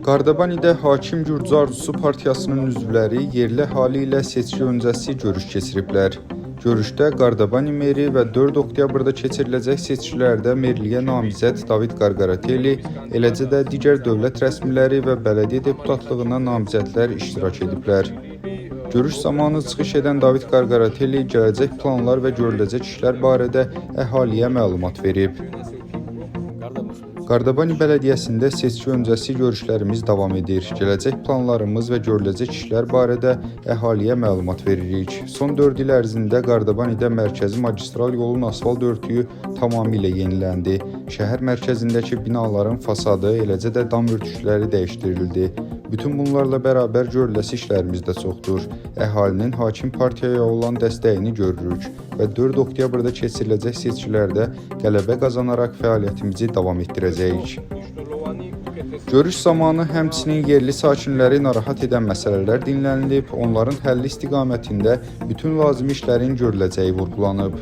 Qardabanidə Hakim Gürcü Arzusu partiyasının üzvləri yerli əhali ilə seçki öncəsi görüş keçiriblər. Görüşdə Qardabani meri və 4 oktyabrda keçiriləcək seçkilərdə merliyə namizəd David Qarqarateli, eləcə də digər dövlət rəsmiləri və bələdiyyə deputatlığına namizədlər iştirak ediblər. Görüş zamanı çıxış edən David Qarqarateli gələcək planlar və görüləcək işlər barədə əhaliyə məlumat verib. Qardabani Bələdiyyəsində seçki öncəsi görüşlərimiz davam edir. Gələcək planlarımız və görüləcək işlər barədə əhaliyə məlumat veririk. Son 4 il ərzində Qardabanidə mərkəzi magistral yolun asfalt örtüyü tamamilə yeniləndi. Şəhər mərkəzindəki binaların fasadı, eləcə də dam örtükləri dəyişdirildi. Bütün bunlarla bərabər görüləsi işlərimiz də çoxdur. Əhalinin hakim partiyaya olan dəstəyini görürük və 4 oktyabrda keçiriləcək seçkilərdə qələbə qazanaraq fəaliyyətimizi davam etdirəcəyik. Görüş zamanı həmçinin yerli sakinləri narahat edən məsələlər dinlənilib, onların həlli istiqamətində bütün lazımi işlərin görüləcəyi vurğulanıb.